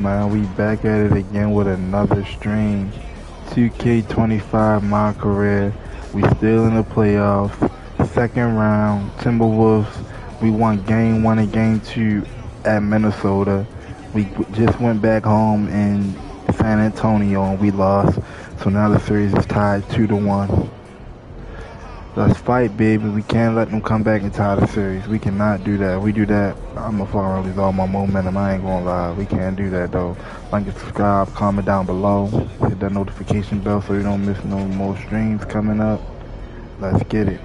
Man, we back at it again with another stream. 2K25 my career. We still in the playoffs. Second round. Timberwolves. We won game one and game two at Minnesota. We just went back home in San Antonio and we lost. So now the series is tied 2-1. Let's fight, baby. We can't let them come back and tie the series. We cannot do that. If we do that, I'm gonna fucking lose all my momentum. I ain't gonna lie. We can't do that though. Like and subscribe, comment down below, hit that notification bell so you don't miss no more streams coming up. Let's get it.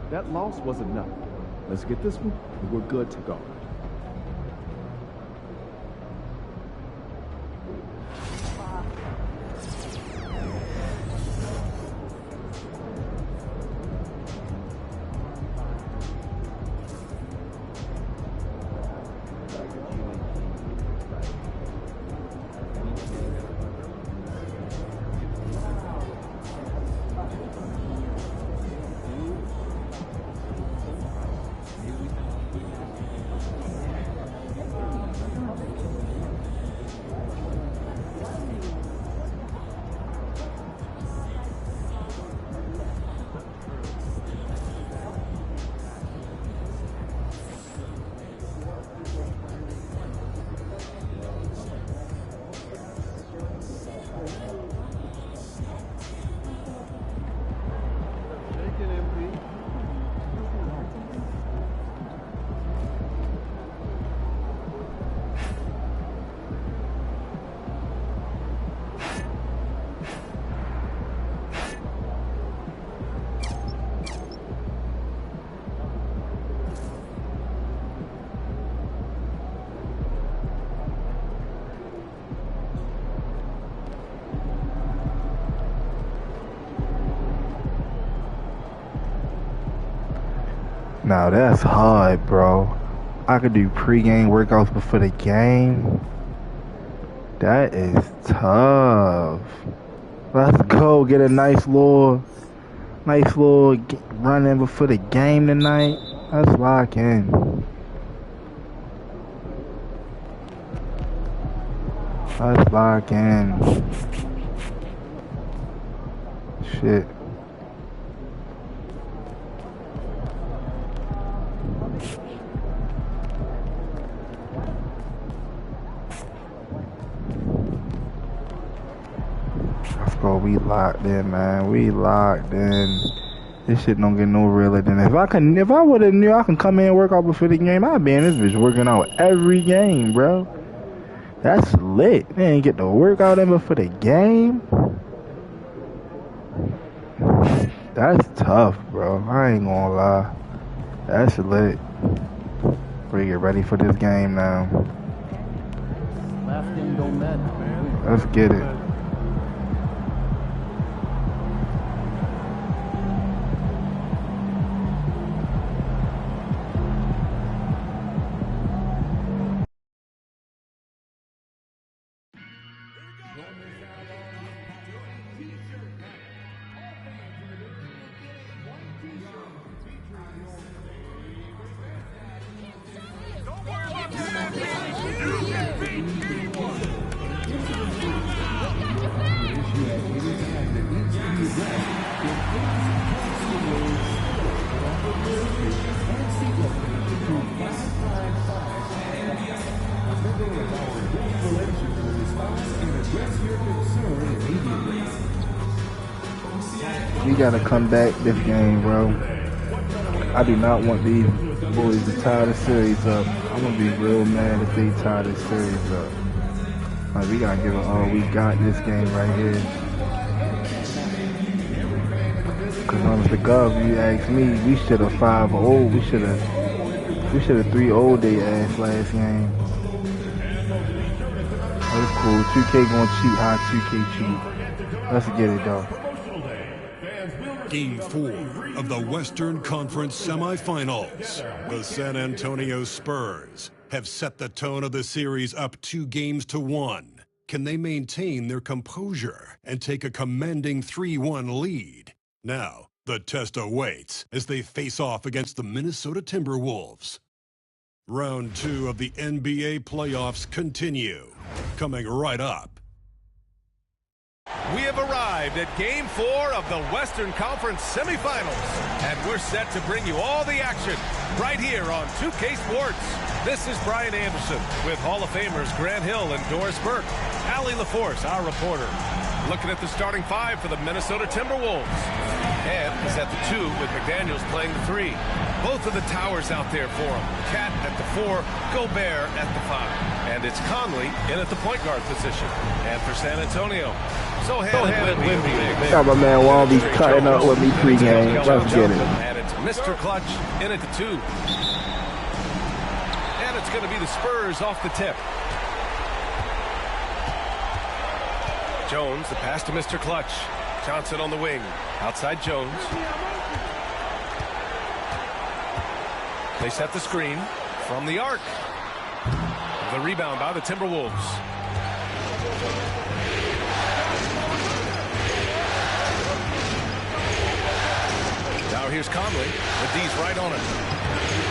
That loss was enough. Let's get this one, and we're good to go. Now that's hard, bro. I could do pre-game workouts before the game. That is tough. Let's go get a nice little run in before the game tonight. Let's lock in. Let's lock in. Shit. Let's go. We locked in, man. We locked in. This shit don't get no realer than if I would have knew I can come in and work out before the game, I'd be in this bitch working out every game, bro. That's lit. They ain't get the workout in before the game. That's tough, bro. I ain't gonna lie. That's lit. We get ready for this game now. Last game don't matter, man. Let's get it. We gotta come back this game, bro. I do not want these boys to tie the series up. I'm gonna be real mad if they tie the series up. Like, we gotta give it all we got this game right here. Cause honest to God, if you ask me, we should have 5-0. We should have 3-0 their ass last game. That's cool. 2K gonna cheat how 2K cheat. Let's get it, though. Game 4 of the Western Conference semifinals. The San Antonio Spurs have set the tone of the series up 2-1. Can they maintain their composure and take a commanding 3-1 lead? Now, the test awaits as they face off against the Minnesota Timberwolves. Round 2 of the NBA playoffs continue. Coming right up. We have arrived at Game 4 of the Western Conference semifinals, and we're set to bring you all the action right here on 2K Sports. This is Brian Anderson with Hall of Famers Grant Hill and Doris Burke. Allie LaForce, our reporter, looking at the starting 5 for the Minnesota Timberwolves. Ed is at the 2 with McDaniels playing the 3. Both of the towers out there for him. Cat at the 4, Gobert at the 5. And it's Conley in at the point guard position. And for San Antonio, so Got my man Walby cutting up with me pregame. Let's get it. And it's Mr. Clutch in at the 2. And it's going to be the Spurs off the tip. Jones, the pass to Mr. Clutch. Johnson on the wing. Outside Jones. They set the screen from the arc. The rebound by the Timberwolves. Now here's Conley. The D's right on it.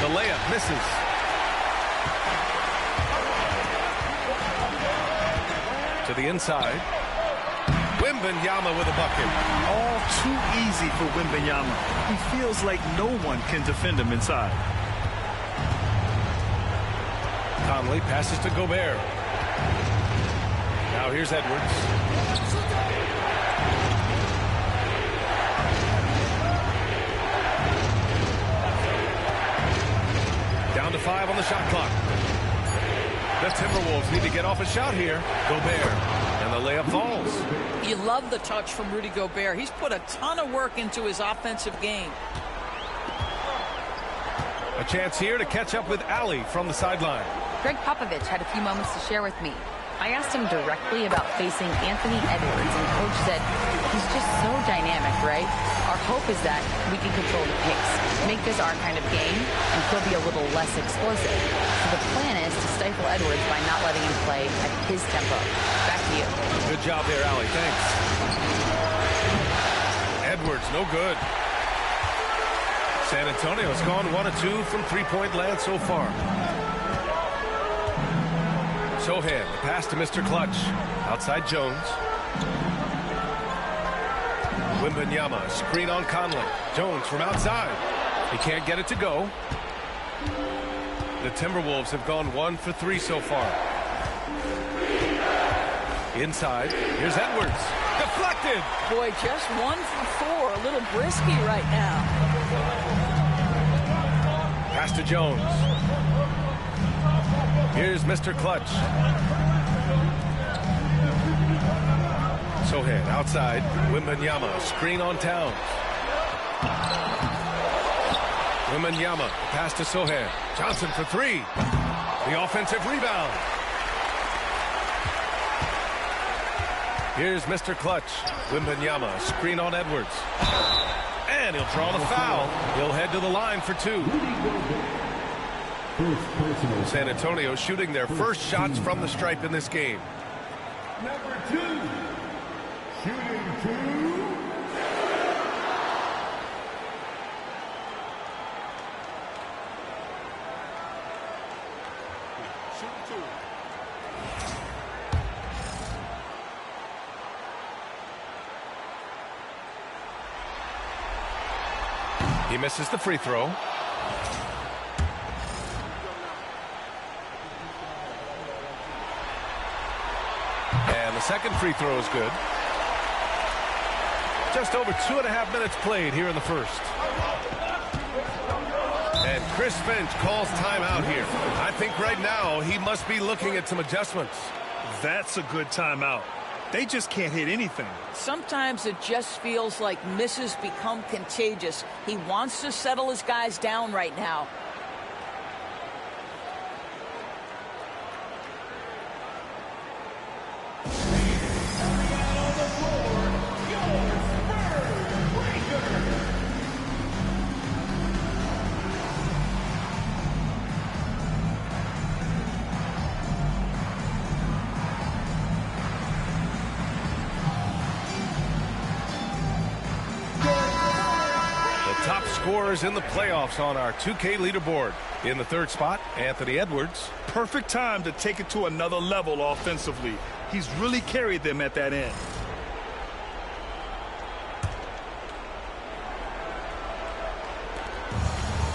The layup misses. To the inside. Wembanyama with a bucket. All too easy for Wembanyama. He feels like no one can defend him inside. Conley passes to Gobert. Now here's Edwards. Down to 5 on the shot clock. The Timberwolves need to get off a shot here. Gobert. And the layup falls. You love the touch from Rudy Gobert. He's put a ton of work into his offensive game. A chance here to catch up with Allie from the sideline. Greg Popovich had a few moments to share with me. I asked him directly about facing Anthony Edwards, and Coach said, he's just so dynamic, right? Our hope is that we can control the pace, make this our kind of game, and he'll be a little less explosive. So the plan is to stifle Edwards by not letting him play at his tempo. Back to you. Good job there, Allie. Thanks. Edwards, no good. San Antonio's gone 1 of 2 from three-point land so far. Sohan, the pass to Mr. Clutch. Outside Jones. Wembanyama, screen on Conley. Jones from outside. He can't get it to go. The Timberwolves have gone 1 for 3 so far. Inside, here's Edwards. Deflected! Boy, just 1 for 4. A little brisky right now. Pass to Jones. Here's Mr. Clutch. Sohan outside. Wembanyama, screen on Towns. Wembanyama, pass to Sohan. Johnson for 3. The offensive rebound. Here's Mr. Clutch. Wembanyama, screen on Edwards. And he'll draw the foul. He'll head to the line for 2. San Antonio shooting their first shots from the stripe in this game. Number 2, shooting 2. He misses the free throw. And the second free throw is good. Just over 2.5 minutes played here in the first. And Chris Finch calls timeout here. I think right now he must be looking at some adjustments. That's a good timeout. They just can't hit anything. Sometimes it just feels like misses become contagious. He wants to settle his guys down right now. scorers in the playoffs on our 2K leaderboard. In the third spot, Anthony Edwards. Perfect time to take it to another level offensively. He's really carried them at that end.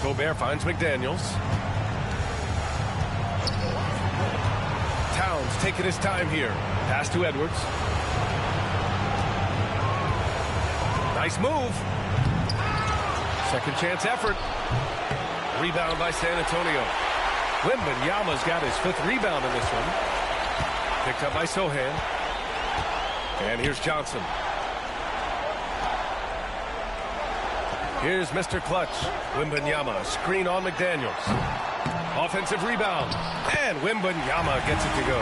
Gobert finds McDaniels. Towns taking his time here. Pass to Edwards. Nice move. Second chance effort. Rebound by San Antonio. Wembanyama's got his 5th rebound in this one. Picked up by Sohan. And here's Johnson. Here's Mr. Clutch. Wembanyama, screen on McDaniels. Offensive rebound. And Wembanyama gets it to go.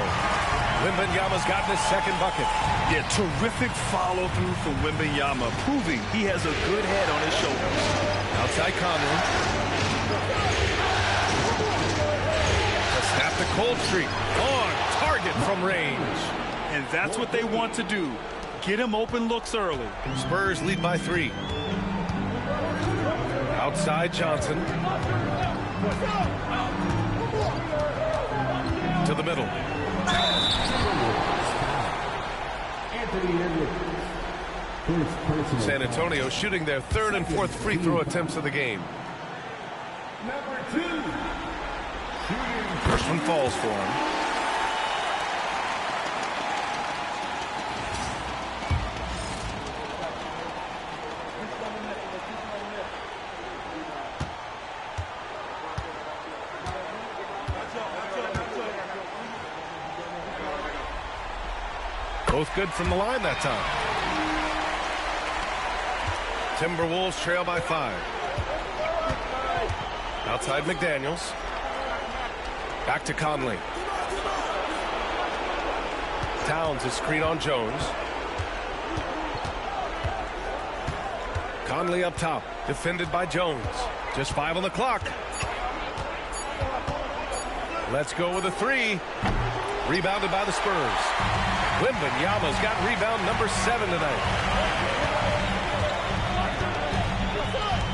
Wembanyama's gotten his 2nd bucket. Yeah, terrific follow-through from Wembanyama, proving he has a good head on his shoulders. Outside Conley. To snap the cold streak. On target from range. And that's what they want to do. Get him open looks early. Spurs lead by 3. Outside Johnson. To the middle. San Antonio shooting their 3rd and 4th free throw attempts of the game. First one falls for him. Both good from the line that time. Timberwolves trail by 5. Outside McDaniels. Back to Conley. Towns is screen on Jones. Conley up top. Defended by Jones. Just 5 on the clock. Let's go with a 3. Rebounded by the Spurs. Wembanyama's got rebound number 7 tonight.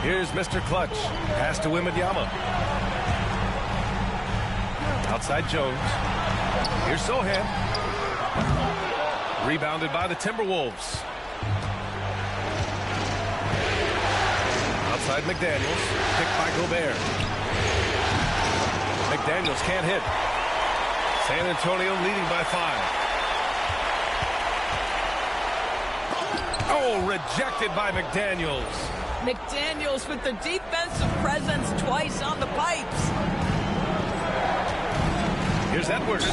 Here's Mr. Clutch. Pass to Wembanyama. Outside Jones. Here's Sohan. Rebounded by the Timberwolves. Outside McDaniels. Picked by Gobert. McDaniels can't hit. San Antonio leading by 5. Oh, rejected by McDaniels. McDaniels with the defensive presence twice on the pipes. Here's Edwards.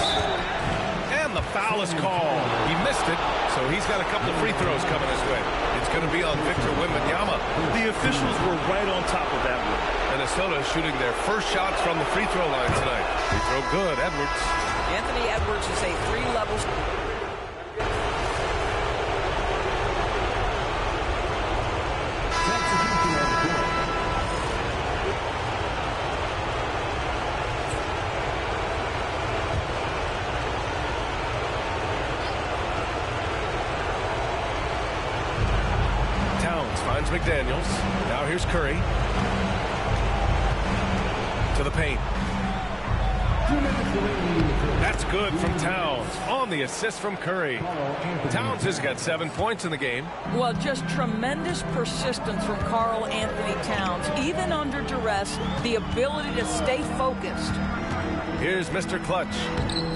And the foul is called. He missed it, so he's got a couple of free throws coming his way. It's going to be on Victor Wembanyama. The officials were right on top of that one. Minnesota shooting their first shots from the free throw line tonight. Free throw good, Edwards. Anthony Edwards is a 3-level... Finds McDaniels. Now here's Curry. To the paint. That's good from Towns. On the assist from Curry. Towns has got 7 points in the game. Well, just tremendous persistence from Karl Anthony Towns. Even under duress, the ability to stay focused. Here's Mr. Clutch.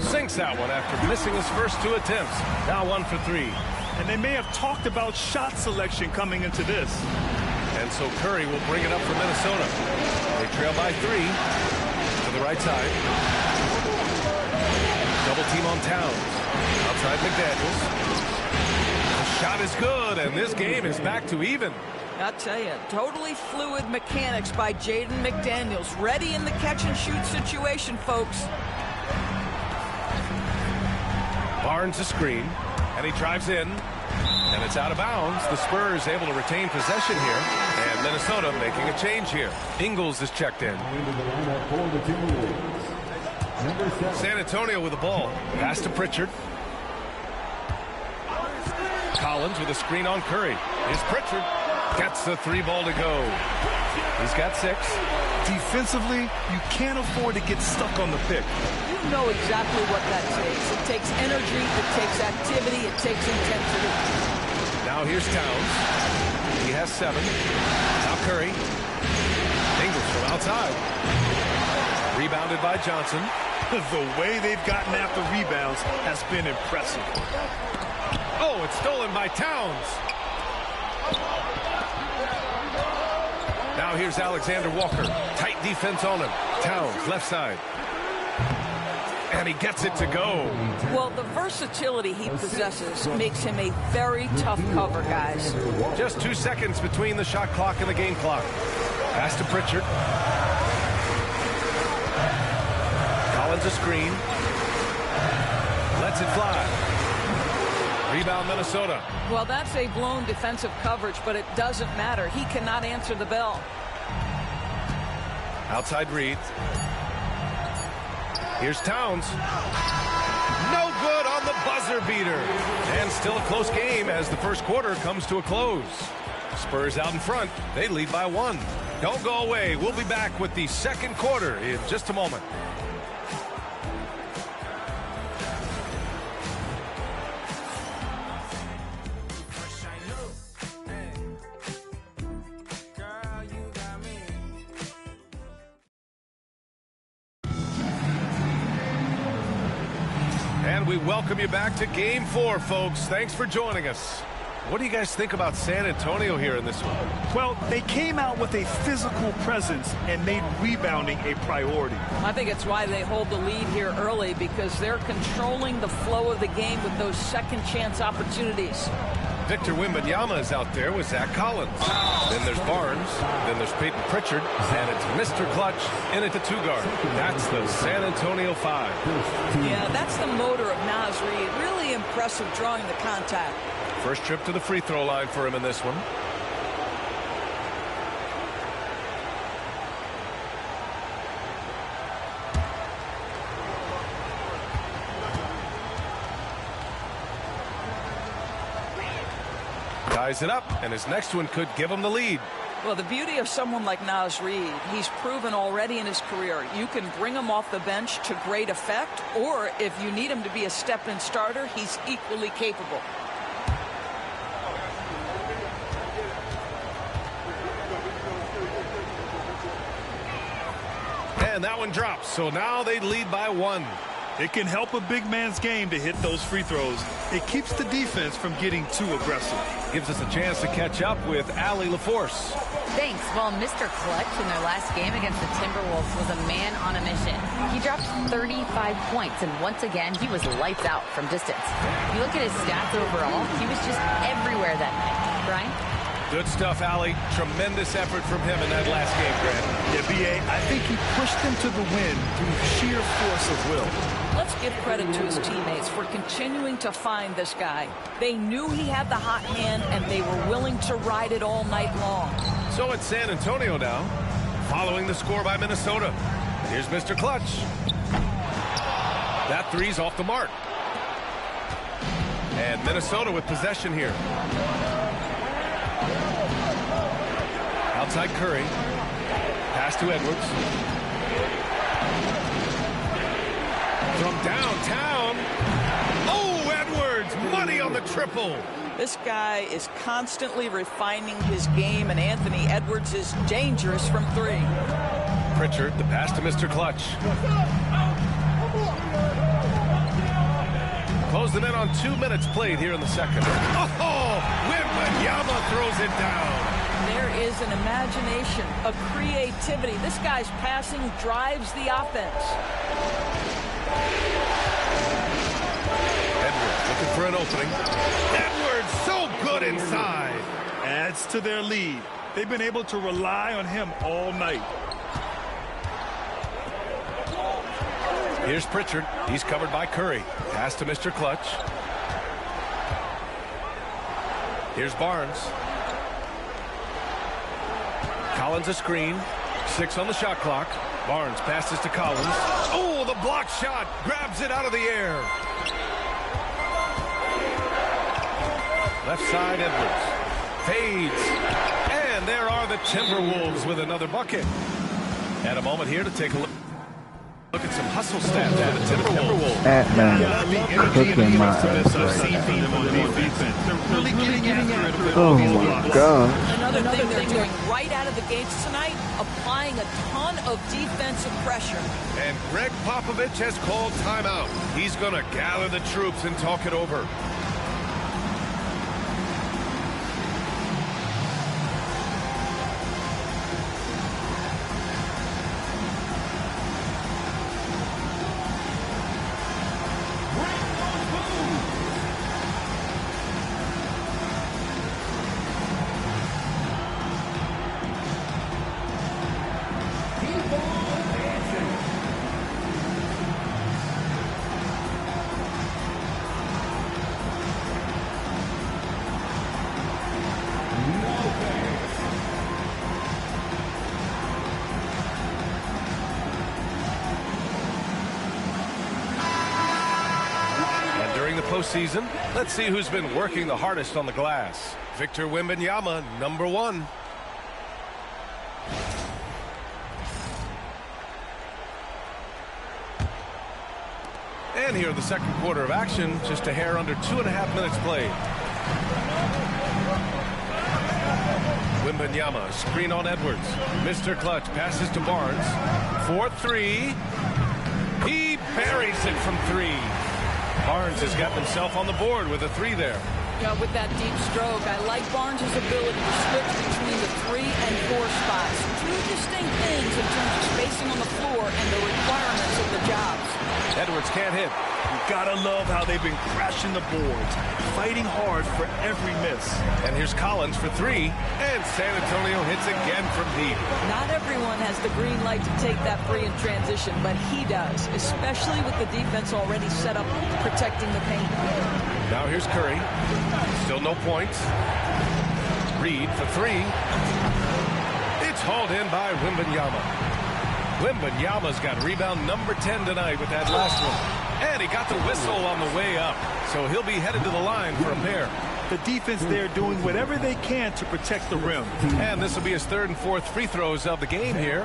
Sinks that one after missing his first 2 attempts. Now 1 for 3. And they may have talked about shot selection coming into this. And so Curry will bring it up for Minnesota. They trail by 3 to the right side. Double team on Towns. Outside McDaniels. The shot is good, and this game is back to even. I'll tell you, totally fluid mechanics by Jaden McDaniels. Ready in the catch-and-shoot situation, folks. Barnes a screen. And he drives in, and it's out of bounds. The Spurs able to retain possession here, and Minnesota making a change here. Ingles is checked in. San Antonio with the ball. Pass to Pritchard. Collins with a screen on Curry. Here's Pritchard. Gets the 3 ball to go. He's got 6. Defensively, you can't afford to get stuck on the pick. You know exactly what that takes. It takes energy, it takes activity, it takes intensity. Now here's Towns. He has 7. Now Curry. Ingles from outside. Rebounded by Johnson. The way they've gotten after rebounds has been impressive. Oh, it's stolen by Towns. Now here's Alexander Walker. Tight defense on him. Towns, left side. And he gets it to go. Well, the versatility he possesses makes him a very tough cover, guys. Just 2 seconds between the shot clock and the game clock. Pass to Pritchard. Collins a screen. Lets it fly. Rebound Minnesota. Well, that's a blown defensive coverage, but it doesn't matter. He cannot answer the bell. Outside Reed. Here's Towns. No good on the buzzer beater. And still a close game as the first quarter comes to a close. Spurs out in front. They lead by 1. Don't go away. We'll be back with the second quarter in just a moment. And we welcome you back to Game 4, folks. Thanks for joining us. What do you guys think about San Antonio here in this one? Well, they came out with a physical presence and made rebounding a priority. I think it's why they hold the lead here early, because they're controlling the flow of the game with those second chance opportunities. Victor Wembanyama is out there with Zach Collins. Then there's Barnes. Then there's Peyton Pritchard. And it's Mr. Clutch in at the 2-guard. That's the San Antonio 5. Yeah, that's the motor of Naz Reid. Really impressive drawing the contact. First trip to the free throw line for him in this one. Ties it up, and his next one could give him the lead. Well, the beauty of someone like Naz Reid, he's proven already in his career, you can bring him off the bench to great effect, or if you need him to be a step-in starter, he's equally capable. And that one drops, so now they lead by 1. It can help a big man's game to hit those free throws. It keeps the defense from getting too aggressive. Gives us a chance to catch up with Allie LaForce. Thanks. Well, Mr. Clutch in their last game against the Timberwolves was a man on a mission. He dropped 35 points, and once again, he was lights out from distance. If you look at his stats overall, he was just everywhere that night. Brian? Good stuff, Allie. Tremendous effort from him in that last game, Grant. Yeah, B.A., I think he pushed them to the win through sheer force of will. Let's give credit to his teammates for continuing to find this guy. They knew he had the hot hand, and they were willing to ride it all night long. So it's San Antonio now, following the score by Minnesota. Here's Mr. Clutch. That three's off the mark. And Minnesota with possession here. Outside Curry. Pass to Edwards. From downtown. Oh, Edwards! Money on the triple. This guy is constantly refining his game, and Anthony Edwards is dangerous from 3. Pritchard, the pass to Mr. Clutch. Close them in on 2 minutes played here in the second. Oh, Wembanyama throws it down. There is an imagination, a creativity. This guy's passing drives the offense. Edwards looking for an opening. Edwards so good inside. Adds to their lead. They've been able to rely on him all night. Here's Pritchard. He's covered by Curry. Pass to Mr. Clutch. Here's Barnes. Collins a screen. 6 on the shot clock. Barnes passes to Collins. Oh, the block shot. Grabs it out of the air. Left side, Edwards. Fades. And there are the Timberwolves with another bucket. And a moment here to take a look at some hustle stats for the Timberwolves. Ant-Man cooking my ass right now. Really getting after it. Oh my gosh. Another thing they're doing right out of the gates tonight, applying a ton of defensive pressure. And Greg Popovich has called timeout. He's going to gather the troops and talk it over. Postseason. Let's see who's been working the hardest on the glass. Victor Wembanyama, number 1. And here in the second quarter of action, just a hair under 2.5 minutes played. Wembanyama, screen on Edwards. Mr. Clutch passes to Barnes. 4-3. He buries it from 3. Barnes has got himself on the board with a 3 there. Yeah, with that deep stroke, I like Barnes' ability to switch between the 3 and 4 spots. Two distinct things in terms of spacing on the floor and the requirements of the jobs. Edwards can't hit. You gotta love how they've been crashing the boards, fighting hard for every miss. And here's Collins for 3, and San Antonio hits again from deep. Not everyone has the green light to take that 3 in transition, but he does, especially with the defense already set up protecting the paint. Now here's Curry. Still no points. Reed for 3. It's hauled in by Wembanyama. Wembanyama's got rebound number 10 tonight with that last one. And he got the whistle on the way up. So he'll be headed to the line for a pair. The defense there doing whatever they can to protect the rim. And this will be his 3rd and 4th free throws of the game here.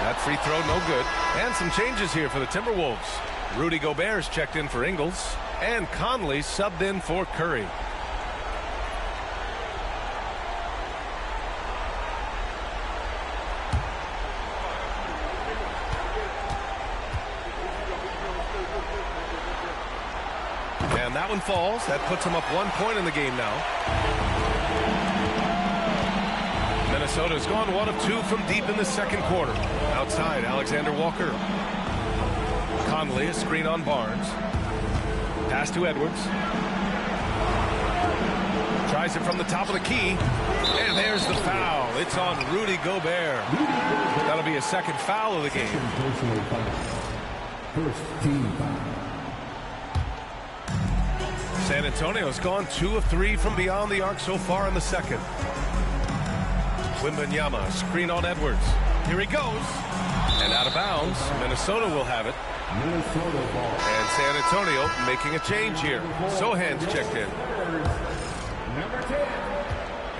That free throw no good. And some changes here for the Timberwolves. Rudy Gobert's checked in for Ingles. And Conley subbed in for Curry. And that one falls. That puts him up 1 point in the game now. Minnesota's gone 1 of 2 from deep in the second quarter. Outside, Alexander Walker. Conley, a screen on Barnes. Pass to Edwards. Tries it from the top of the key. And there's the foul. It's on Rudy Gobert. That'll be a second foul of the game. First team foul. San Antonio's gone 2 of 3 from beyond the arc so far in the second. Wembanyama, screen on Edwards. Here he goes. And out of bounds. Minnesota will have it. Minnesota ball. And San Antonio making a change here. Sohan's checked in. Number 10.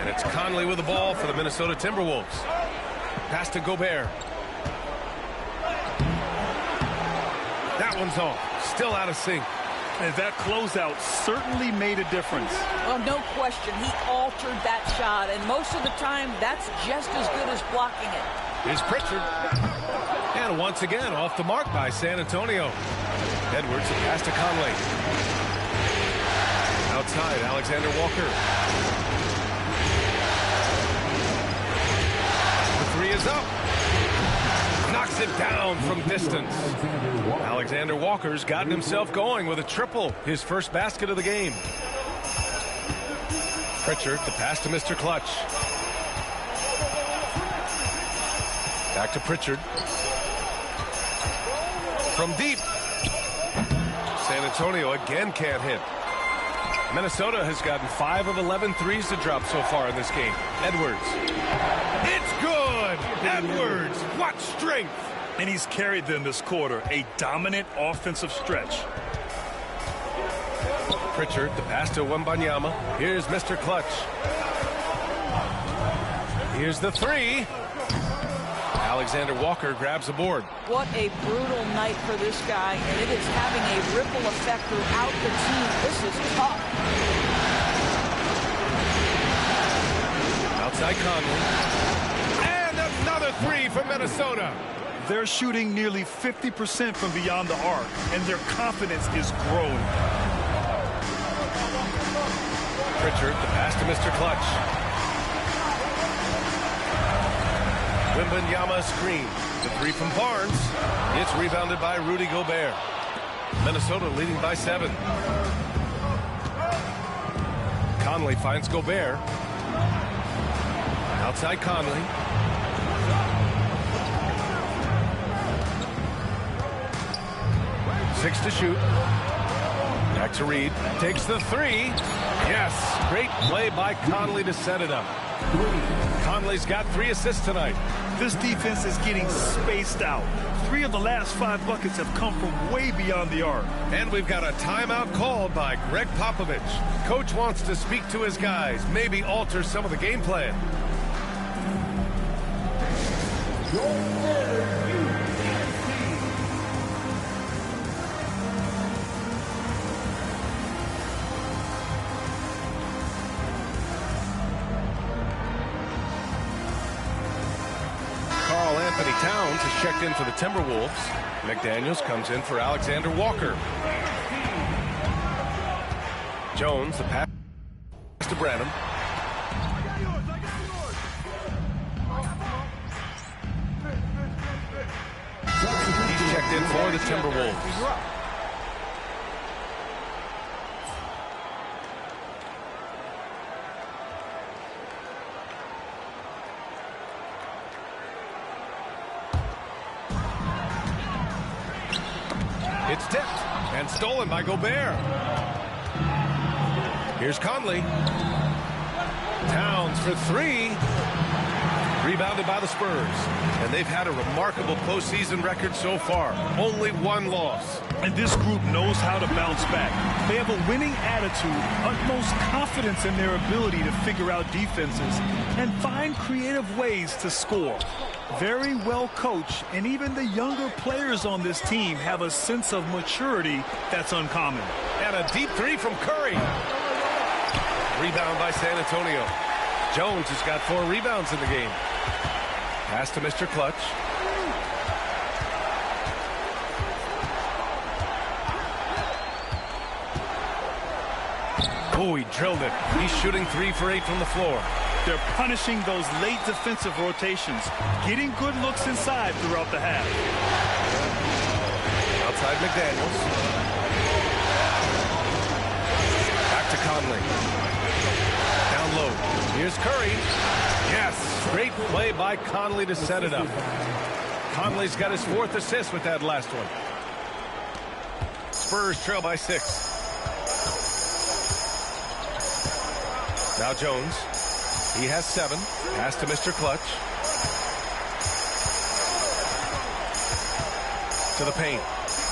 And it's Conley with the ball for the Minnesota Timberwolves. Pass to Gobert. That one's off. Still out of sync. And that closeout certainly made a difference. Well, no question. He altered that shot, and most of the time, that's just as good as blocking it. Here's Pritchard. And once again, off the mark by San Antonio. Edwards, a pass to Conley. Outside, Alexander Walker. The 3 is up. Knocks it down from distance. Alexander Walker's gotten himself going with a triple, his first basket of the game. Pritchard, the pass to Mr. Clutch. Back to Pritchard. From deep. San Antonio again can't hit. Minnesota has gotten 5 of 11 threes to drop so far in this game. Edwards. It's good! Edwards, what strength! And he's carried them this quarter, a dominant offensive stretch. Pritchard, the pass to Wembanyama. Here's Mr. Clutch. Here's the three. Alexander Walker grabs the board. What a brutal night for this guy, and it is having a ripple effect throughout the team. This is tough. Outside Conley. And another three from Minnesota. They're shooting nearly 50% from beyond the arc, and their confidence is growing. Pritchard, the pass to Mr. Clutch. Wembanyama screen. The three from Barnes. It's rebounded by Rudy Gobert. Minnesota leading by 7. Conley finds Gobert. Outside Conley. Six to shoot. Back to Reed. Takes the three. Yes. Great play by Conley to set it up. Conley's got 3 assists tonight. This defense is getting spaced out. 3 of the last 5 buckets have come from way beyond the arc. And we've got a timeout called by Greg Popovich. Coach wants to speak to his guys, maybe alter some of the game plan. Anthony Towns is checked in for the Timberwolves. McDaniels comes in for Alexander Walker. Jones, the pass to Branham. He's checked in for the Timberwolves. It's tipped and stolen by Gobert. Here's Conley. Towns for 3. Rebounded by the Spurs. And they've had a remarkable postseason record so far. Only 1 loss. And this group knows how to bounce back. They have a winning attitude, utmost confidence in their ability to figure out defenses and find creative ways to score. Very well coached, and even the younger players on this team have a sense of maturity that's uncommon. And a deep 3 from Curry. Rebound by San Antonio. Jones has got 4 rebounds in the game. Pass to Mr. Clutch. Oh, he drilled it. He's shooting 3 for 8 from the floor. They're punishing those late defensive rotations, getting good looks inside throughout the half. Outside McDaniels. Back to Conley. Down low. Here's Curry. Yes, great play by Conley to set it up. Conley's got his 4th assist with that last one. Spurs trail by 6. Now Jones. He has 7. Pass to Mr. Clutch. To the paint.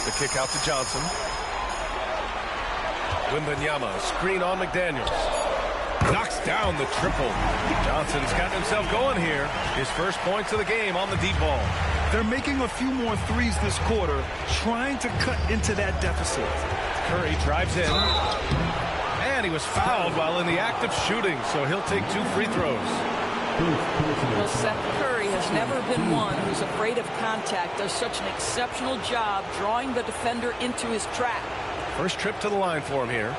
The kick out to Johnson. Wembanyama, screen on McDaniels. Knocks down the triple. Johnson's got himself going here. His first points of the game on the deep ball. They're making a few more threes this quarter, trying to cut into that deficit. Curry drives in. And he was fouled while in the act of shooting, so he'll take 2 free throws. Well, Seth Curry has never been one who's afraid of contact. Does such an exceptional job drawing the defender into his trap. First trip to the line for him here.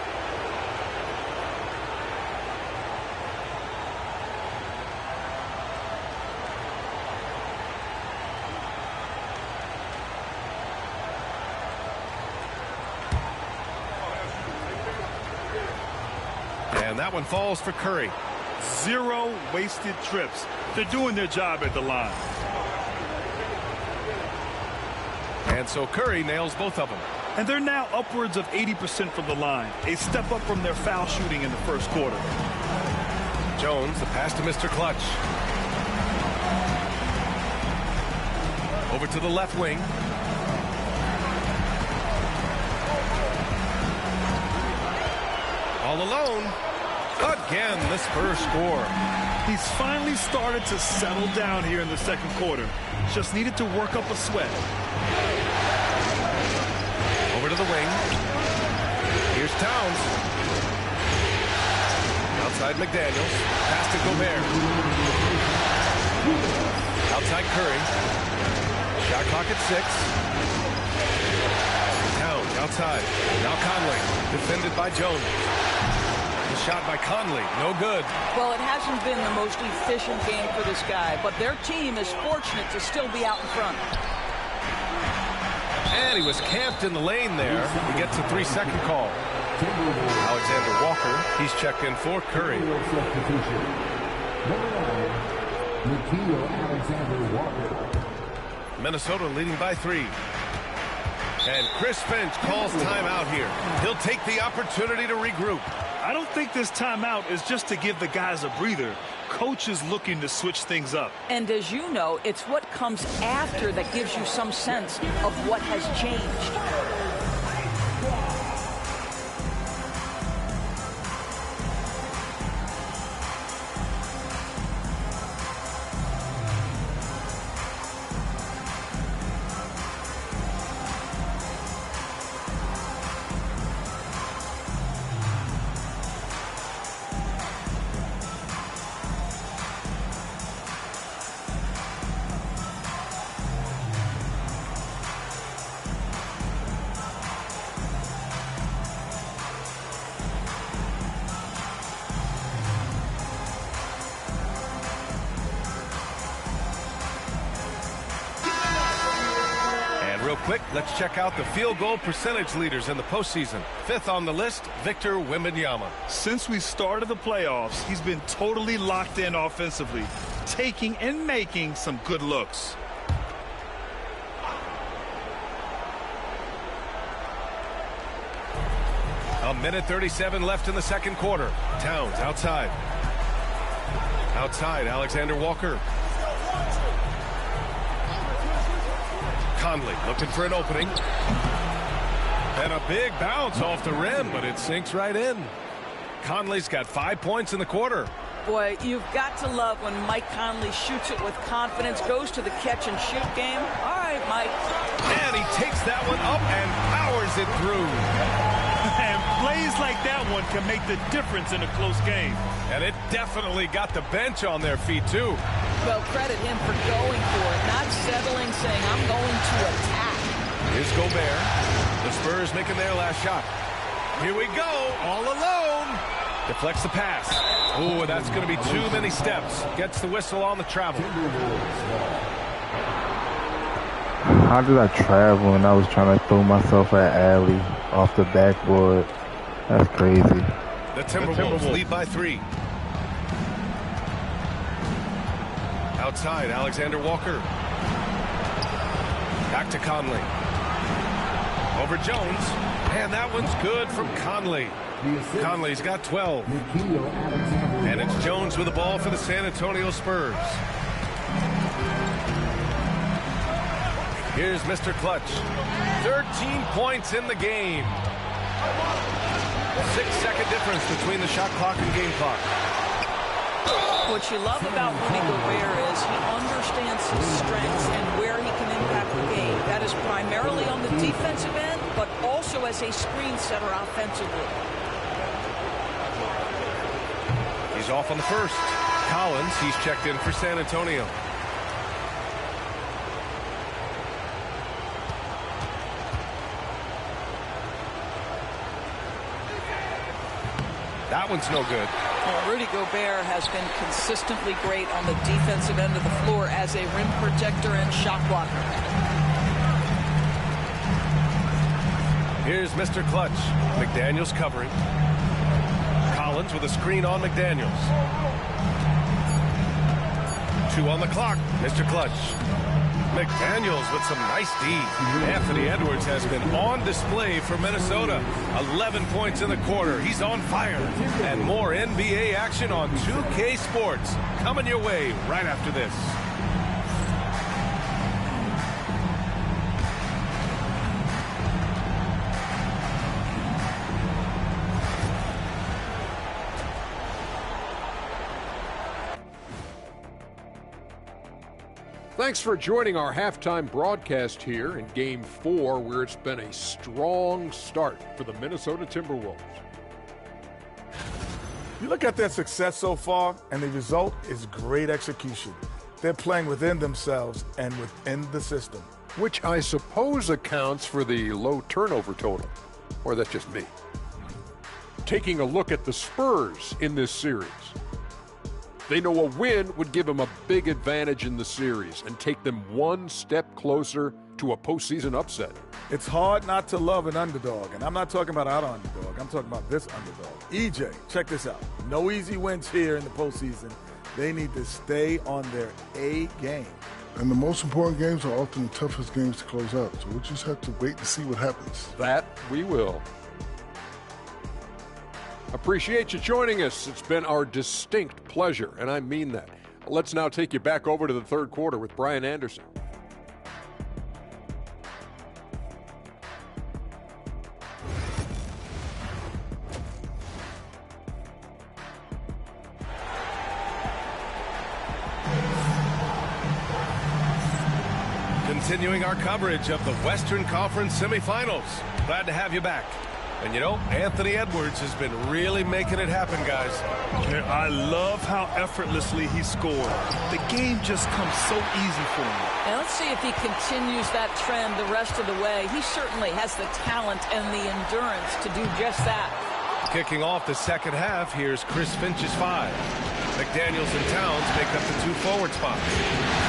And that one falls for Curry. 0 wasted trips. They're doing their job at the line. And so Curry nails both of them. And they're now upwards of 80% from the line. A step up from their foul shooting in the first quarter. Jones, the pass to Mr. Clutch. Over to the left wing. All alone. Again, the Spurs score. He's finally started to settle down here in the second quarter. Just needed to work up a sweat. Over to the wing. Here's Towns. Outside McDaniels. Pass to Gobert. Outside Curry. Shot clock at 6. Towns outside. Now Conley. Defended by Jones. The shot by Conley. No good. Well, it hasn't been the most efficient game for this guy, but their team is fortunate to still be out in front. And he was camped in the lane there. He gets a 3-second call. Alexander Walker, he's checked in for Curry. Number 9, Alexander Walker. Minnesota leading by 3. And Chris Finch calls timeout here. He'll take the opportunity to regroup. I don't think this timeout is just to give the guys a breather. Coach is looking to switch things up. And as you know, it's what comes after that gives you some sense of what has changed. Real quick, let's check out the field goal percentage leaders in the postseason. 5th on the list, Victor Wembanyama. Since we started the playoffs, he's been totally locked in offensively, taking and making some good looks. A minute 37 left in the second quarter. Towns outside. Outside, Alexander Walker. Conley looking for an opening. And a big bounce off the rim, but it sinks right in. Conley's got 5 points in the quarter. Boy, you've got to love when Mike Conley shoots it with confidence, goes to the catch and shoot game. All right, Mike. And he takes that one up and powers it through. And plays like that one can make the difference in a close game. And it definitely got the bench on their feet, too. Well, credit him for going for it, not settling, saying, I'm going to attack. Here's Gobert. The Spurs making their last shot. Here we go, all alone. Deflects the pass. Oh, that's going to be too many steps. Gets the whistle on the travel. How did I travel and I was trying to throw myself at alley off the backboard? That's crazy. The Timberwolves lead by 3. Outside, Alexander Walker. Back to Conley. Over Jones. And that one's good from Conley. Conley's got 12. And it's Jones with the ball for the San Antonio Spurs. Here's Mr. Clutch. 13 points in the game. 6-second difference between the shot clock and game clock. What you love about Rudy Gobert is he understands his strengths and where he can impact the game. That is primarily on the defensive end, but also as a screen setter offensively. He's off on the first. Collins, he's checked in for San Antonio. That one's no good. Well, Rudy Gobert has been consistently great on the defensive end of the floor as a rim protector and shot blocker. Here's Mr. Clutch. McDaniels covering. Collins with a screen on McDaniels. 2 on the clock. Mr. Clutch. McDaniels with some nice D. Anthony Edwards has been on display for Minnesota. 11 points in the quarter. He's on fire. And more NBA action on 2K Sports coming your way right after this. Thanks for joining our halftime broadcast here in Game 4, where it's been a strong start for the Minnesota Timberwolves. You look at their success so far, and the result is great execution. They're playing within themselves and within the system. Which I suppose accounts for the low turnover total. Or that's just me. Taking a look at the Spurs in this series. They know a win would give them a big advantage in the series and take them one step closer to a postseason upset. It's hard not to love an underdog, and I'm not talking about our underdog. I'm talking about this underdog. EJ, check this out. No easy wins here in the postseason. They need to stay on their A game. And the most important games are often the toughest games to close out, so we'll just have to wait to see what happens. That we will. Appreciate you joining us. It's been our distinct pleasure, and I mean that. Let's now take you back over to the third quarter with Brian Anderson. Continuing our coverage of the Western Conference semifinals. Glad to have you back. And you know, Anthony Edwards has been really making it happen, guys. Yeah, I love how effortlessly he scored. The game just comes so easy for him. And let's see if he continues that trend the rest of the way. He certainly has the talent and the endurance to do just that. Kicking off the second half, here's Chris Finch's 5. McDaniels and Towns make up the 2 forward spots.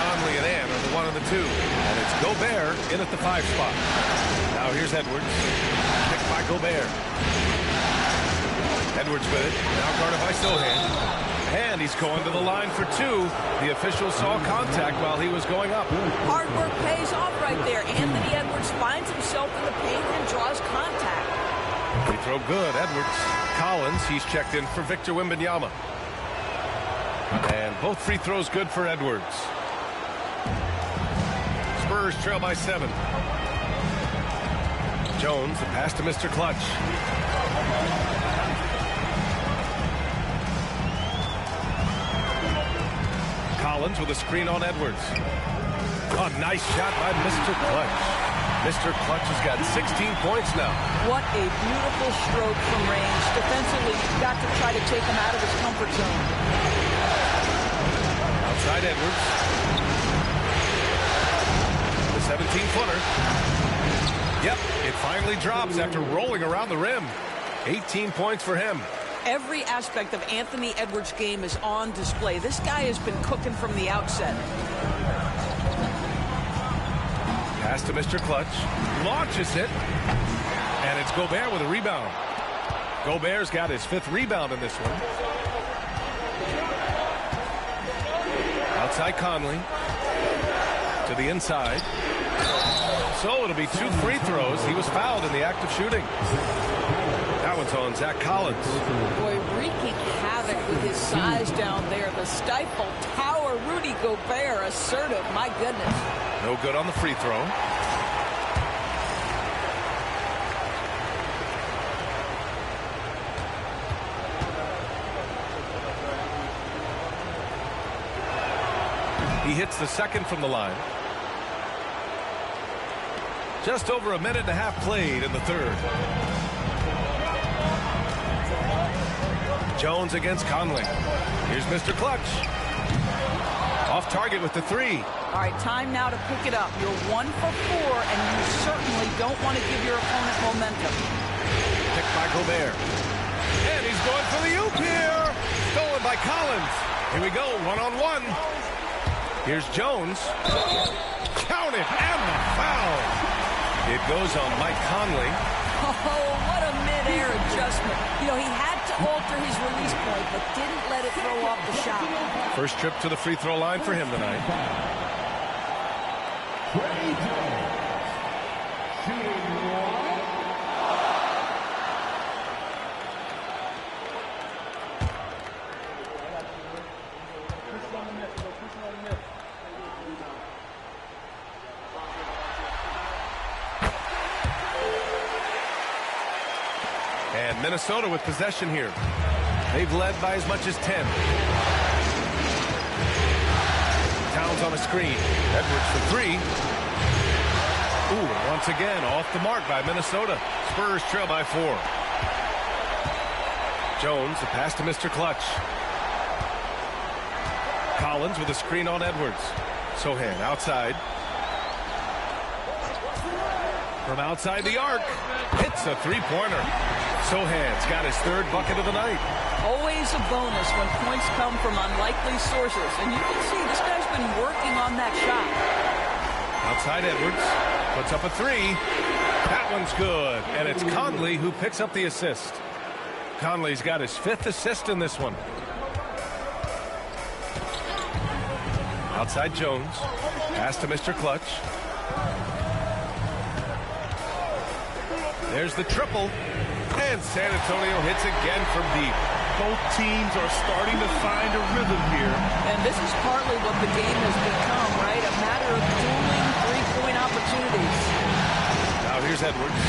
Conley and Ann are the 1 and the 2. And it's Gobert in at the 5 spot. Now here's Edwards. Picked by Gobert. Edwards with it. Now guarded by Sohan. And he's going to the line for 2. The official saw contact while he was going up. Hard work pays off right there. Anthony Edwards finds himself in the paint and draws contact. Free throw good, Edwards. Collins, he's checked in for Victor Wembanyama. And both free throws good for Edwards. Spurs trail by 7. Jones, the pass to Mr. Clutch. Collins with a screen on Edwards. Oh, nice shot by Mr. Clutch. Mr. Clutch has got 16 points now. What a beautiful stroke from range. Defensively, you've got to try to take him out of his comfort zone. Outside Edwards. The 17-footer. Yep, it finally drops after rolling around the rim. 18 points for him. Every aspect of Anthony Edwards' game is on display. This guy has been cooking from the outset. Pass to Mr. Clutch. Launches it. And it's Gobert with a rebound. Gobert's got his 5th rebound in this one. Outside Conley. To the inside. So it'll be 2 free throws. He was fouled in the act of shooting. That one's on Zach Collins. Boy, wreaking havoc with his size down there. The stifle tower, Rudy Gobert, assertive. My goodness. No good on the free throw. He hits the second from the line. Just over a minute and a half played in the third. Jones against Conley. Here's Mr. Clutch. Off target with the 3. All right, time now to pick it up. You're 1 for 4, and you certainly don't want to give your opponent momentum. Picked by Gobert. And he's going for the oop here. Stolen by Collins. Here we go, 1-on-1. Here's Jones. Counted, and the foul. It goes on Mike Conley. Oh, what a mid-air adjustment. You know, he had to alter his release point, but didn't let it throw off the shot. First trip to the free throw line for him tonight. And Minnesota with possession here. They've led by as much as 10. Towns on a screen. Edwards for three. Ooh, once again, off the mark by Minnesota. Spurs trail by 4. Jones, the pass to Mr. Clutch. Collins with a screen on Edwards. Sohan outside. From outside the arc, hits a three-pointer. Sohan's got his 3rd bucket of the night. Always a bonus when points come from unlikely sources. And you can see this guy's been working on that shot. Outside Edwards, puts up a 3. That one's good. And it's Conley who picks up the assist. Conley's got his 5th assist in this one. Outside Jones. Pass to Mr. Clutch. There's the triple. And San Antonio hits again from deep. Both teams are starting to find a rhythm here. And this is partly what the game has become, right? A matter of dueling three-point opportunities. Now here's Edwards.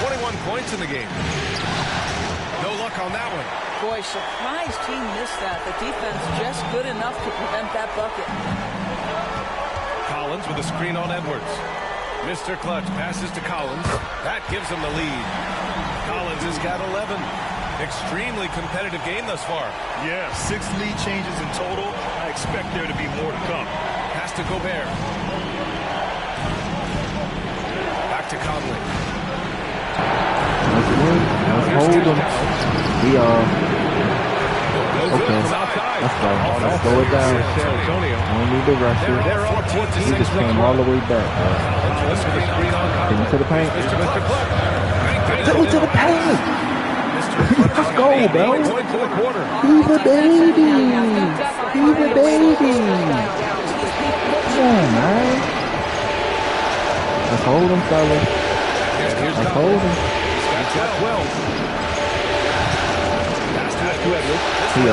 21 points in the game. No luck on that one. Boy, surprised he missed that. The defense just good enough to prevent that bucket. Collins with a screen on Edwards. Mr. Clutch passes to Collins. That gives him the lead. Collins has got 11. Extremely competitive game thus far. Yeah, 6 lead changes in total. I expect there to be more to come. Pass to Gobert. Back to Conley. Let's hold him. We okay. Let's go. Let's slow it down. Don't need to rush it. He just came all the way back. Take him to the paint. Take him to the paint. Let's go, bro. He's a baby. He's a baby. Come on, man. Let's hold him, fellas. Let's hold him. I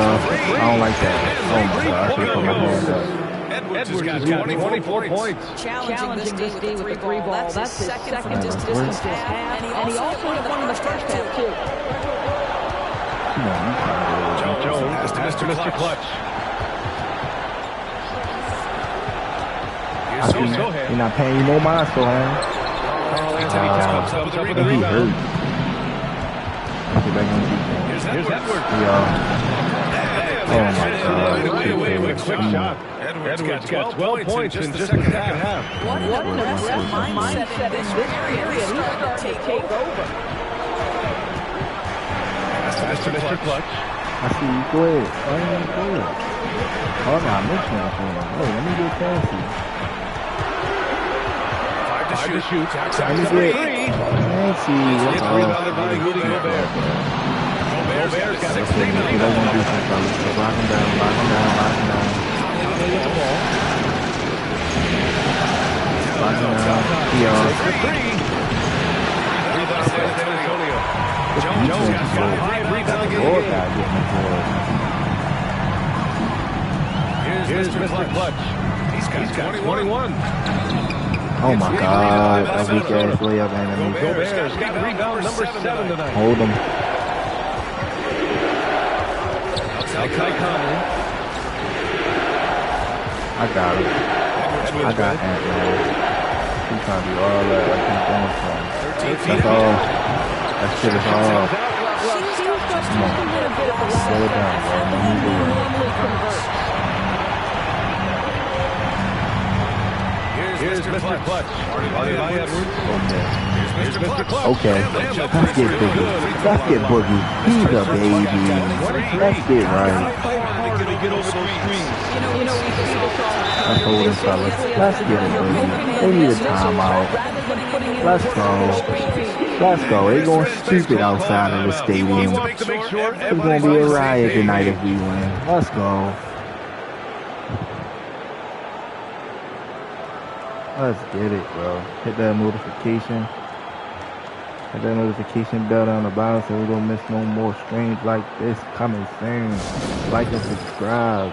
don't like that. Oh my God, I should have put my hand up. Edwards has got 24 points. Challenging this D with the 3 ball. That's his second distance half. And he also had one in the first half, too. Come on, Jones to Mr. Clutch. I see you. You're not paying you no mind, Sohan. He hurt. Here's Edwards. Oh my God. Quick shot. Edwards got 12 points in just the second half. What an aggressive mindset in this area. He's starting to take over. Mr. Clutch. I see you. Go ahead. Go ahead. Oh, no, I'm mixing up for him. Hey, let me get fancy. 5 to shoot. Let me get fancy. It's rebounded by Rudy Gobert. Gobert's got 16. They're going to do some fellas. So lock him down, lock him down, lock him down. Lock him down. Rebound by San Antonio. Jones has got a high rebound game. Here's Mr. Clutch. He's got 21. Oh my God, that weak ass layup enemy. Gobert's got rebound number 7 tonight. Hold him. Outside Conley. I got him. I got Ant-Man. He's trying to do all that. I think doing something. That's all. That shit is all. Come on. Slow it down, bro. No need to run. Here's Mr. Clutch. By Edwards. Here's Mr. Clutch. Okay. Let's get Boogie. Let's get Boogie. He's a baby. Let's get right. Let's hold him, fellas. Let's get it, Boogie. They need a timeout. Let's go. Let's go. They're going stupid outside of the stadium. It's going to be a riot tonight if we win. Let's go. Let's get it, bro. Hit that notification. Hit that notification bell down the bottom so we don't miss no more streams like this coming soon. Like and subscribe.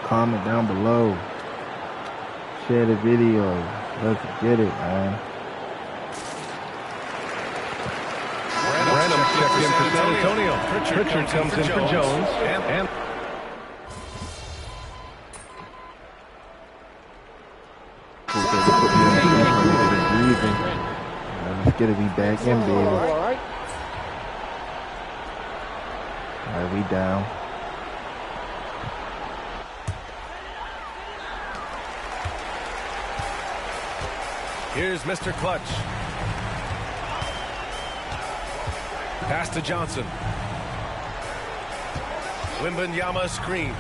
Comment down below. Share the video. Let's get it, man. Random check in for San Antonio. Pritchard comes in for Jones. And Okay, they put me on the bench. I needed breathing. Let's get it. We back in, baby. All right, we down. Here's Mr. Clutch. Pass to Johnson. Wembanyama screen.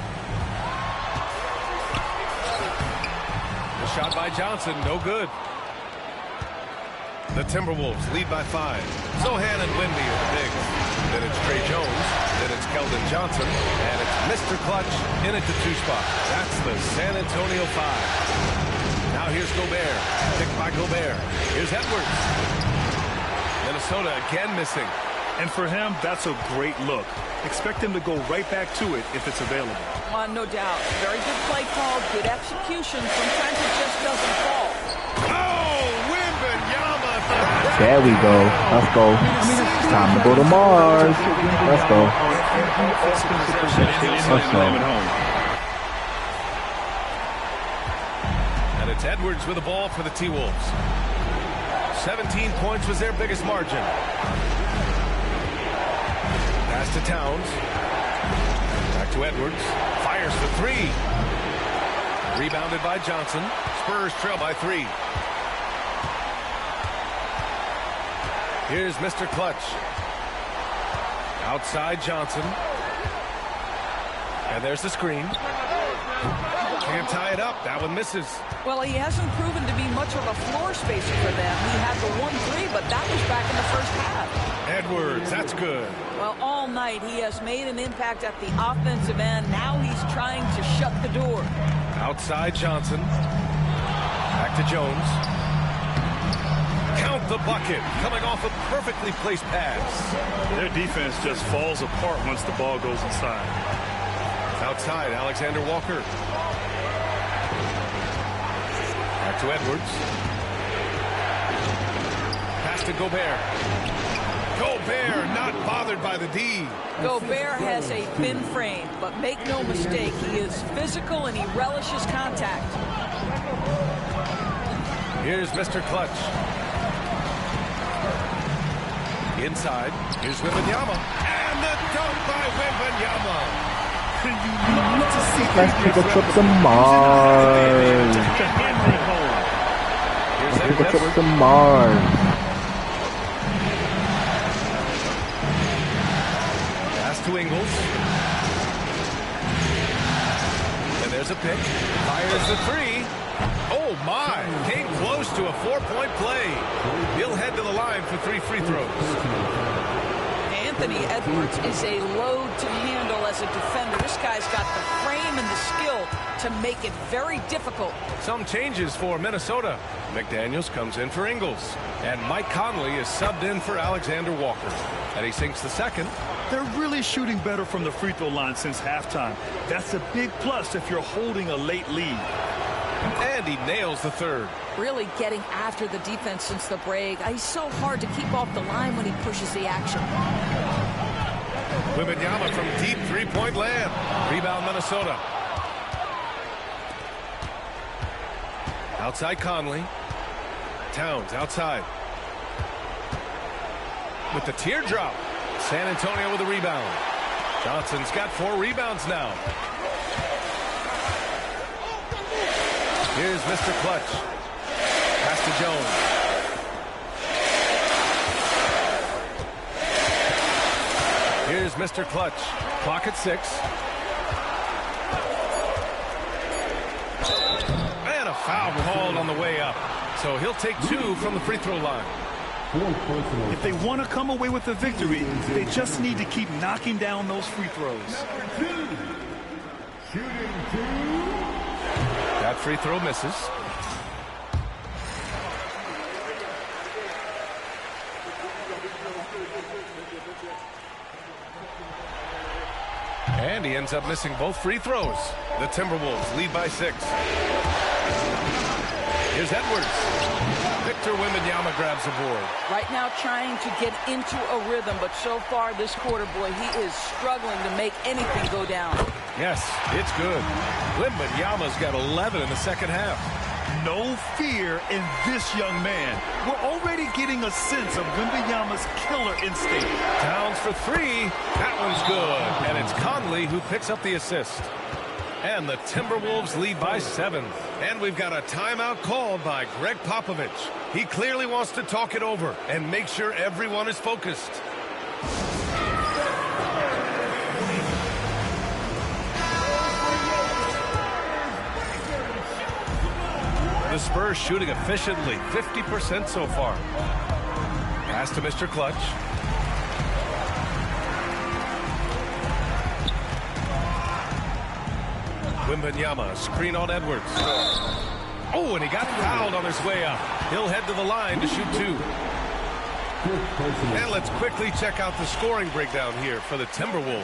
The shot by Johnson, no good. The Timberwolves lead by 5. Sohan and Wemby are the bigs. Then it's Trey Jones. Then it's Keldon Johnson. And it's Mr. Clutch in at the 2 spot. That's the San Antonio 5. Now here's Gobert. Picked by Gobert. Here's Edwards. Minnesota again missing. And for him, that's a great look. Expect him to go right back to it if it's available. No doubt. Very good play call, good execution. Sometimes it just doesn't fall. Oh, Wembanyama. There we go. Let's go. It's time to go to Mars. Let's go. Let's go. And it's Edwards with the ball for the T-Wolves. 17 points was their biggest margin. Pass to Towns. Back to Edwards. Fires for 3. Rebounded by Johnson. Spurs trail by 3. Here's Mr. Clutch. Outside Johnson. And there's the screen. Can't tie it up. That one misses. Well, he hasn't proven to be much of a floor spacer for them. He had the 1-3, but that was back in the first half. Edwards, that's good. Well, all night he has made an impact at the offensive end. Now he's trying to shut the door. Outside Johnson. Back to Jones. Count the bucket. Coming off a perfectly placed pass. Their defense just falls apart once the ball goes inside. Outside, Alexander Walker. Back to Edwards. Pass to Gobert. Gobert not bothered by the D. Gobert has a thin frame, but make no mistake, he is physical and he relishes contact. Here's Mr. Clutch. Inside, here's Wembanyama. And the dunk by Wembanyama. Let's take a trip to Mars. Here's Take a trip to Mars. Pass to Ingles. And there's a pick. Fires the 3. Oh my! Came close to a 4-point play. He'll head to the line for 3 free throws. Anthony Edwards is a load to handle as a defender. This guy's got the frame and the skill to make it very difficult. Some changes for Minnesota. McDaniels comes in for Ingles. And Mike Conley is subbed in for Alexander Walker. And he sinks the second. They're really shooting better from the free throw line since halftime. That's a big plus if you're holding a late lead. And he nails the third. Really getting after the defense since the break. He's so hard to keep off the line when he pushes the action. Wembanyama from deep 3-point land. Rebound Minnesota. Outside Conley. Towns outside. With the teardrop. San Antonio with a rebound. Johnson's got 4 rebounds now. Here's Mr. Clutch. Pass to Jones. Here's Mr. Clutch. Clock at 6. And a foul called on the way up. So he'll take 2 from the free throw line. If they want to come away with a victory, they just need to keep knocking down those free throws. That free throw misses. And he ends up missing both free throws. The Timberwolves lead by 6. Here's Edwards. Victor Wembanyama grabs the board. Right now trying to get into a rhythm, but so far this quarter, boy, he is struggling to make anything go down. Yes, it's good. Wembanyama's got 11 in the second half. No fear in this young man. We're already getting a sense of Wembanyama's killer instinct. Towns for three. That one's good. And it's Conley who picks up the assist. And the Timberwolves lead by 7. And we've got a timeout called by Greg Popovich. He clearly wants to talk it over and make sure everyone is focused. The Spurs shooting efficiently, 50% so far. Pass to Mr. Clutch. Wembanyama, screen on Edwards. Oh, and he got fouled on his way up. He'll head to the line to shoot 2. And let's quickly check out the scoring breakdown here for the Timberwolves.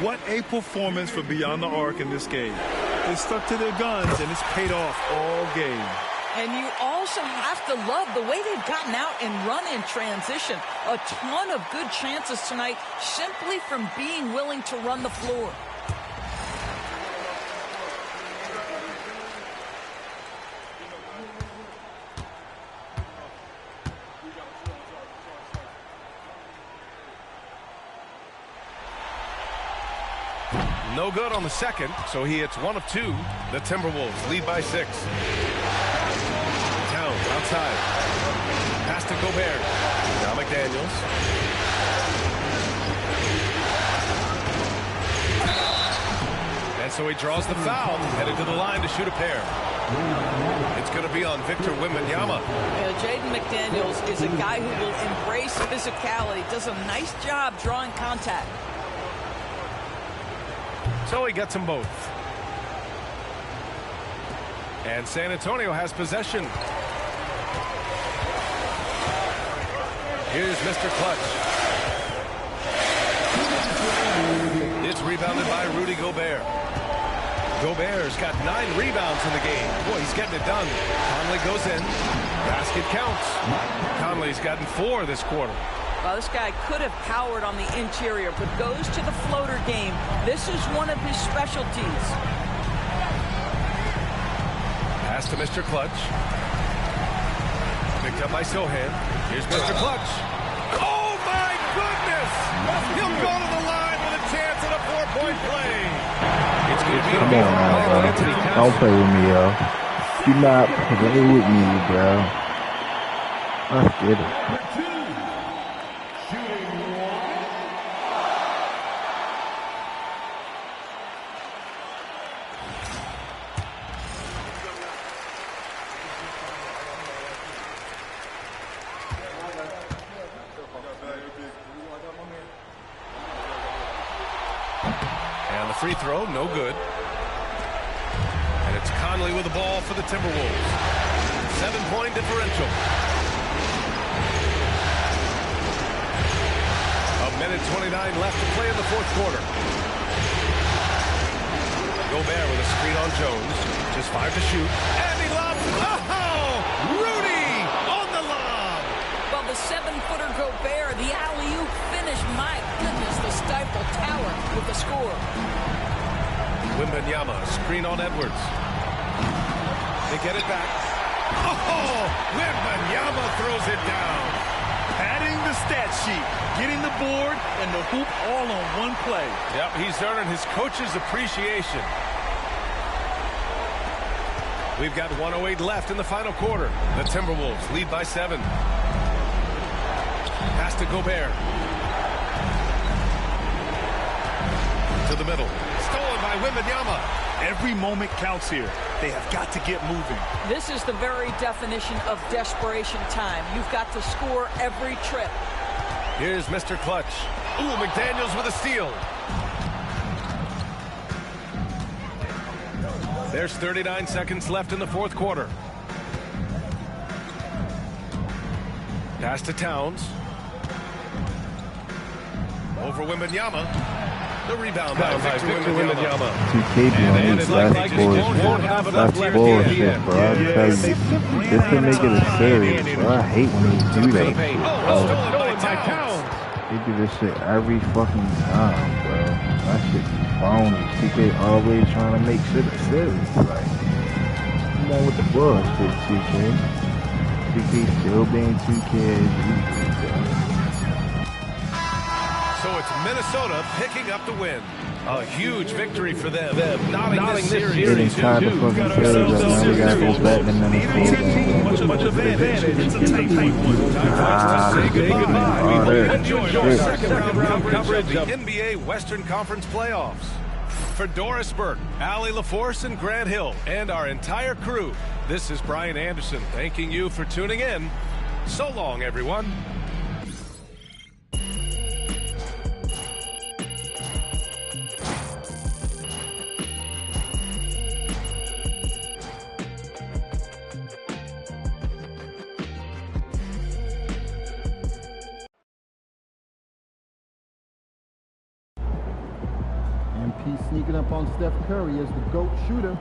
What a performance for Beyond the Arc in this game. They stuck to their guns, and it's paid off all game. And you also have to love the way they've gotten out and run in transition. A ton of good chances tonight simply from being willing to run the floor. No good on the second, so he hits 1 of 2. The Timberwolves lead by 6. Towns outside. Pass to Gobert. Now McDaniels. And so he draws the foul, headed to the line to shoot a pair. It's going to be on Victor Wembanyama. Jaden McDaniels is a guy who will embrace physicality, does a nice job drawing contact. So he gets them both. And San Antonio has possession. Here's Mr. Clutch. It's rebounded by Rudy Gobert. Gobert's got 9 rebounds in the game. Boy, he's getting it done. Conley goes in. Basket counts. Conley's gotten 4 this quarter. Well, this guy could have powered on the interior, but goes to the floater game. This is one of his specialties. Pass to Mr. Clutch. Picked up by Sohan. Here's Mr. Clutch. Oh, my goodness! He'll go to the line with a chance at a 4-point play. It's going to be Come on now, bro. Don't play with me, yo. Do not play with me, bro. Let's get it. And the free throw, no good. And it's Conley with the ball for the Timberwolves. 7-point differential. 1:29 left to play in the fourth quarter. Gobert with a screen on Jones. Just 5 to shoot. And he lobs. Oh! Rudy on the lob. Well, the 7-footer Gobert, the alley-oop finish. My goodness, the Stifle Tower with the score. Wembanyama, screen on Edwards. They get it back. Oh! Wembanyama throws it down. Padding the stat sheet, getting the board and the hoop all on one play. Yep, he's earning his coach's appreciation. We've got 1:08 left in the final quarter. The Timberwolves lead by 7. Pass to Gobert. To the middle. Stolen by Wembanyama. Every moment counts here. They have got to get moving. This is the very definition of desperation time. You've got to score every trip. Here's Mr. Clutch. Ooh, McDaniels with a steal. There's 39 seconds left in the fourth quarter. Pass to Towns. Over Wembanyama. The rebound by Victor Wembanyama. 2K doing this, that's bullshit. That's bullshit, bro. I tell you, just to make it a series, bro. I hate when they do that shit, bro. They do this shit every fucking time, bro. That shit phony. 2K always trying to make shit a series. Like, Come on with the bullshit, 2K. 2K still being 2K as usual. So it's Minnesota picking up the win. A huge victory for them. Knotting this series. Getting tired of fucking series up, man. We gotta go back to Minnesota. Much advantage. It's a tight one. Say goodbye. Enjoy our Shit. second round coverage of the NBA Western Conference playoffs. For Doris Burke, Allie LaForce, and Grant Hill, and our entire crew, this is Brian Anderson thanking you for tuning in. So long, everyone. MP sneaking up on Steph Curry as the GOAT shooter.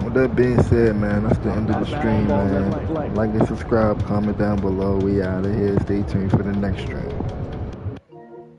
With that being said, man, that's the end of the stream, man. Like and subscribe, comment down below. We out of here. Stay tuned for the next stream.